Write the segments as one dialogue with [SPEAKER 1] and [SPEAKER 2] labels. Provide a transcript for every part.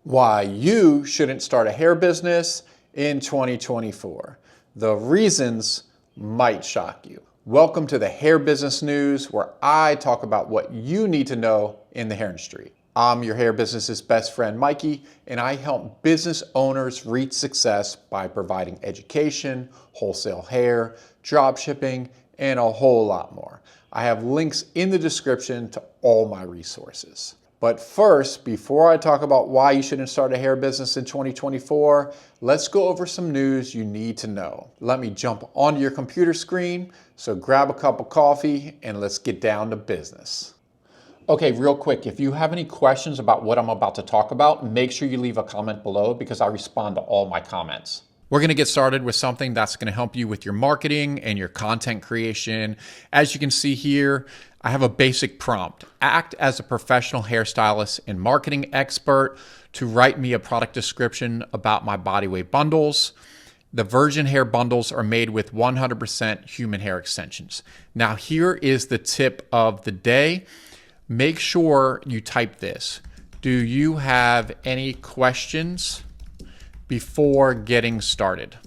[SPEAKER 1] Why you shouldn't start a hair business in 2024. The reasons might shock you. Welcome to the Hair Business News, where I talk about what you need to know in the hair industry. I'm your hair business's best friend, Mikey, and I help business owners reach success by providing education, wholesale hair, drop shipping, and a whole lot more. I have links in the description to all my resources. But first, before I talk about why you shouldn't start a hair business in 2024, let's go over some news you need to know. Let me jump onto your computer screen, so grab a cup of coffee and let's get down to business. Okay, real quick, if you have any questions about what I'm about to talk about, make sure you leave a comment below because I respond to all my comments. We're going to get started with something that's going to help you with your marketing and your content creation. As you can see here, I have a basic prompt. Act as a professional hairstylist and marketing expert to write me a product description about my body weight bundles. The virgin hair bundles are made with 100% human hair extensions. Now, here is the tip of the day. Make sure you type this. Do you have any questions before getting started?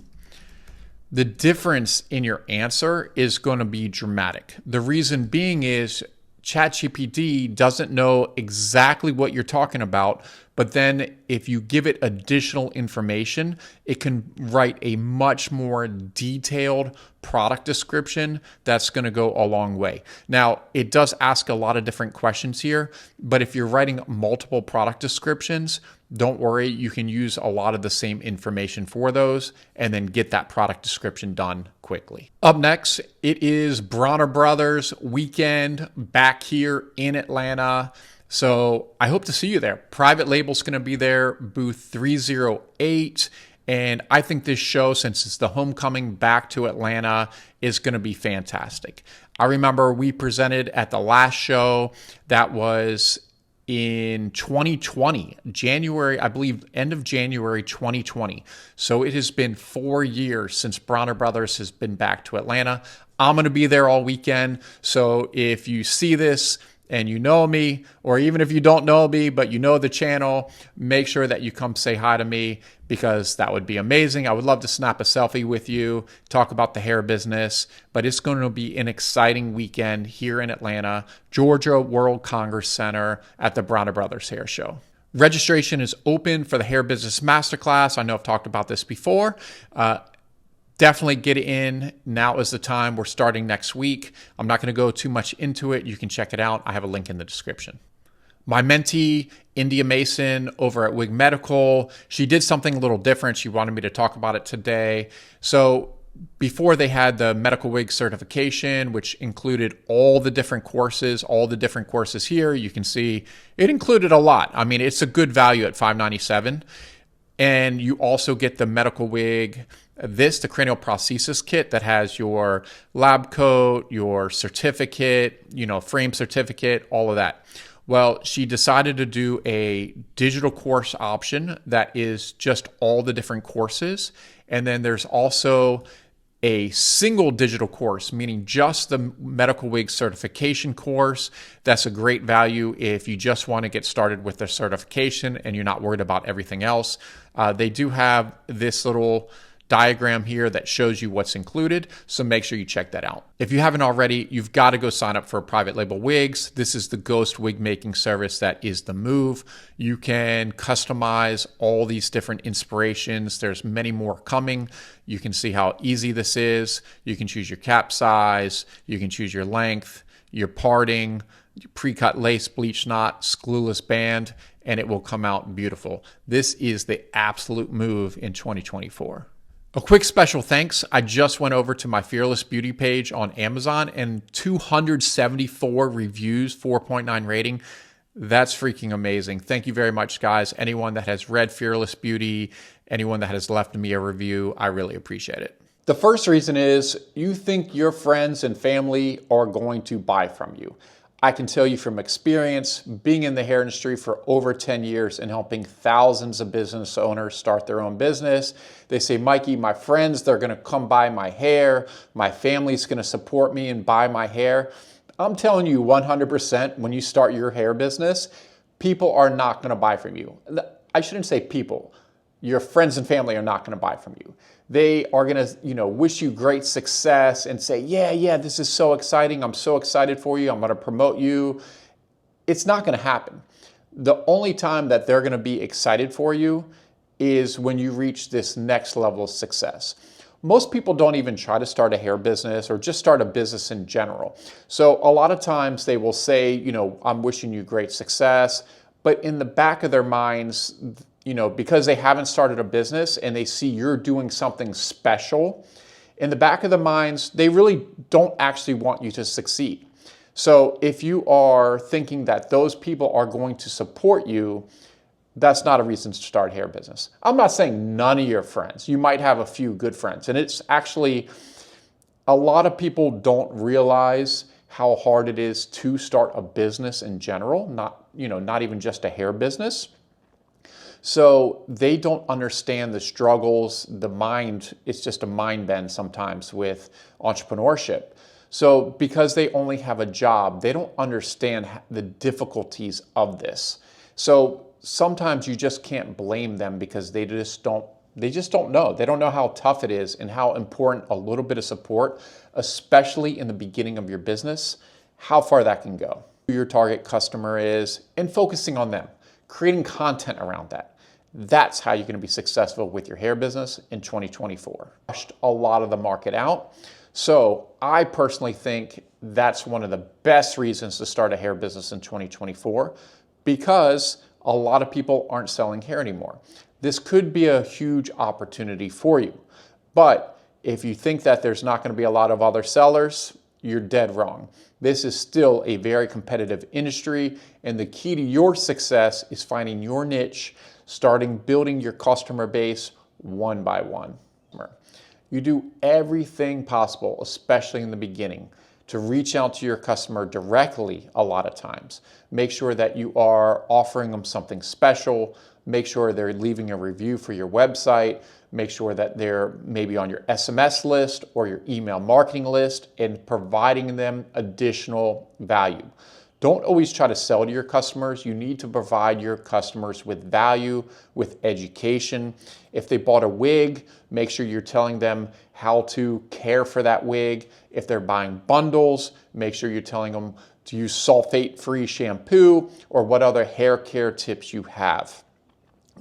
[SPEAKER 1] The difference in your answer is going to be dramatic. The reason being is ChatGPT doesn't know exactly what you're talking about, but then if you give it additional information, it can write a much more detailed product description that's going to go a long way. Now, it does ask a lot of different questions here, but if you're writing multiple product descriptions, don't worry, you can use a lot of the same information for those and then get that product description done quickly. Up next, it is Bronner Brothers weekend back here in Atlanta. So I hope to see you there. Private Label's going to be there, booth 308. And I think this show, since it's the homecoming back to Atlanta, is going to be fantastic. I remember we presented at the last show that was in 2020, January, I believe, end of January 2020. So it has been 4 years since Bronner Brothers has been back to Atlanta. I'm going to be there all weekend. So if you see this and you know me, or even if you don't know me, but you know the channel, make sure that you come say hi to me because that would be amazing. I would love to snap a selfie with you, talk about the hair business, but it's going to be an exciting weekend here in Atlanta, Georgia World Congress Center at the Bronner Brothers Hair Show. Registration is open for the Hair Business Masterclass. I know I've talked about this before. Definitely get in. Now is the time. We're starting next week. I'm not going to go too much into it. You can check it out. I have a link in the description. My mentee, India Mason, over at Wig Medical, she did something a little different. She wanted me to talk about it today. So before they had the medical wig certification, which included all the different courses here, you can see it included a lot. I mean, it's a good value at $597. And you also get the medical wig, the cranial prosthesis kit that has your lab coat, your certificate, frame certificate, all of that. Well, she decided to do a digital course option that is just all the different courses. And then there's also a single digital course, meaning just the medical wig certification course. That's a great value if you just want to get started with the certification and you're not worried about everything else. They do have this little diagram here that shows you what's included, so make sure you check that out. If you haven't already, you've got to go sign up for Private Label Wigs. This is the ghost wig making service that is the move. You can customize all these different inspirations. There's many more coming. You can see how easy this is. You can choose your cap size. You can choose your length, your parting, your pre-cut lace, bleach knot, screwless band, and it will come out beautiful. This is the absolute move in 2024. A quick special thanks. I just went over to my Fearless Beauty page on Amazon and 274 reviews, 4.9 rating. That's freaking amazing. Thank you very much, guys. Anyone that has read Fearless Beauty, anyone that has left me a review, I really appreciate it. The first reason is you think your friends and family are going to buy from you. I can tell you from experience, being in the hair industry for over 10 years and helping thousands of business owners start their own business. They say, Mikey, my friends, they're gonna come buy my hair. My family's gonna support me and buy my hair. I'm telling you 100%, when you start your hair business, people are not gonna buy from you. I shouldn't say people, your friends and family are not going to buy from you. They are going to, wish you great success and say, yeah, this is so exciting. I'm so excited for you. I'm going to promote you. It's not going to happen. The only time that they're going to be excited for you is when you reach this next level of success. Most people don't even try to start a hair business or just start a business in general. So a lot of times they will say, I'm wishing you great success, but in the back of their minds, because they haven't started a business and they see you're doing something special, in the back of their minds, they really don't actually want you to succeed. So if you are thinking that those people are going to support you, that's not a reason to start a hair business. I'm not saying none of your friends. You might have a few good friends. And it's actually, a lot of people don't realize how hard it is to start a business in general, not even just a hair business. So they don't understand the struggles, it's just a mind bend sometimes with entrepreneurship. So because they only have a job, they don't understand the difficulties of this. So sometimes you just can't blame them because they just don't know. They don't know how tough it is and how important a little bit of support, especially in the beginning of your business, how far that can go. Who your target customer is and focusing on them, creating content around that. That's how you're going to be successful with your hair business in 2024. Rushed a lot of the market out. So I personally think that's one of the best reasons to start a hair business in 2024 because a lot of people aren't selling hair anymore. This could be a huge opportunity for you. But if you think that there's not going to be a lot of other sellers, you're dead wrong. This is still a very competitive industry, and the key to your success is finding your niche, starting building your customer base one by one. You do everything possible, especially in the beginning, to reach out to your customer directly a lot of times. Make sure that you are offering them something special. Make sure they're leaving a review for your website. Make sure that they're maybe on your SMS list or your email marketing list and providing them additional value. Don't always try to sell to your customers. You need to provide your customers with value, with education. If they bought a wig, make sure you're telling them how to care for that wig. If they're buying bundles, make sure you're telling them to use sulfate-free shampoo or what other hair care tips you have.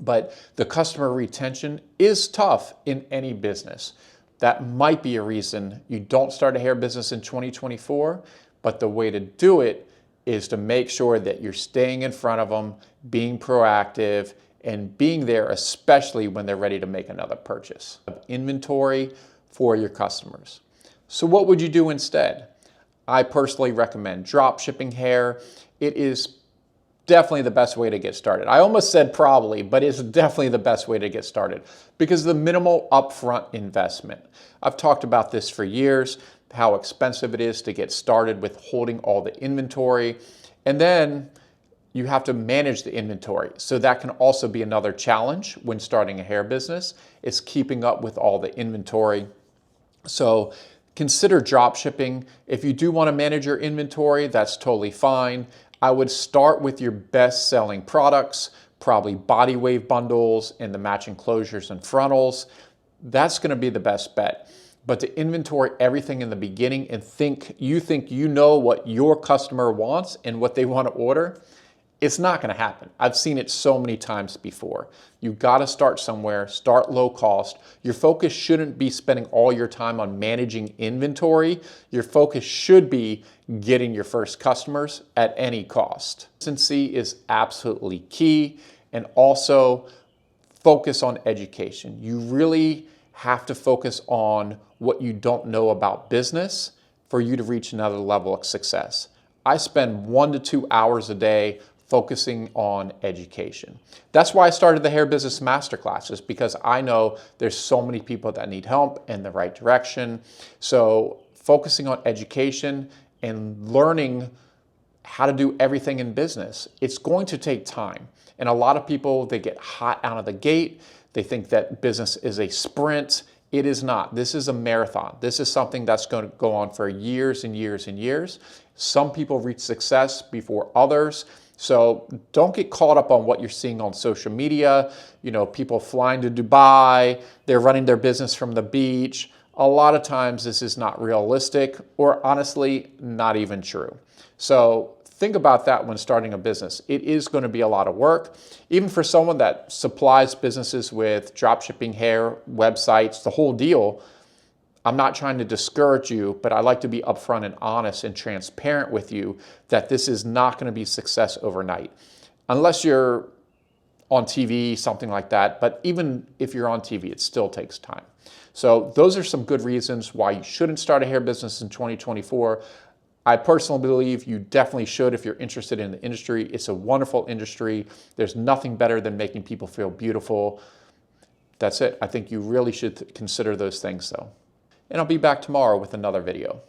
[SPEAKER 1] But the customer retention is tough in any business. That might be a reason you don't start a hair business in 2024, but the way to do it is to make sure that you're staying in front of them, being proactive, and being there, especially when they're ready to make another purchase. Inventory for your customers. So what would you do instead? I personally recommend drop shipping hair. It is definitely the best way to get started. I almost said probably, but it's definitely the best way to get started because the minimal upfront investment. I've talked about this for years, how expensive it is to get started with holding all the inventory. And then you have to manage the inventory. So that can also be another challenge when starting a hair business, is keeping up with all the inventory. So consider drop shipping. If you do want to manage your inventory, that's totally fine. I would start with your best selling products, probably body wave bundles and the matching closures and frontals. That's going to be the best bet. But to inventory everything in the beginning and think you know what your customer wants and what they want to order, it's not going to happen. I've seen it so many times before. You've got to start somewhere, start low cost. Your focus shouldn't be spending all your time on managing inventory. Your focus should be getting your first customers at any cost. Consistency is absolutely key, and also focus on education. You really have to focus on what you don't know about business for you to reach another level of success. I spend 1 to 2 hours a day focusing on education. That's why I started the Hair Business Masterclasses, because I know there's so many people that need help in the right direction. So focusing on education and learning how to do everything in business, it's going to take time. And a lot of people, they get hot out of the gate. They think that business is a sprint. It is not. This is a marathon. This is something that's going to go on for years and years and years. Some people reach success before others. So don't get caught up on what you're seeing on social media. You know, people flying to Dubai, they're running their business from the beach. A lot of times this is not realistic or honestly not even true. So think about that when starting a business. It is going to be a lot of work. Even for someone that supplies businesses with drop shipping hair, websites, the whole deal, I'm not trying to discourage you, but I like to be upfront and honest and transparent with you that this is not going to be success overnight. Unless you're on TV, something like that. But even if you're on TV, it still takes time. So those are some good reasons why you shouldn't start a hair business in 2024. I personally believe you definitely should if you're interested in the industry. It's a wonderful industry. There's nothing better than making people feel beautiful. That's it. I think you really should consider those things though. And I'll be back tomorrow with another video.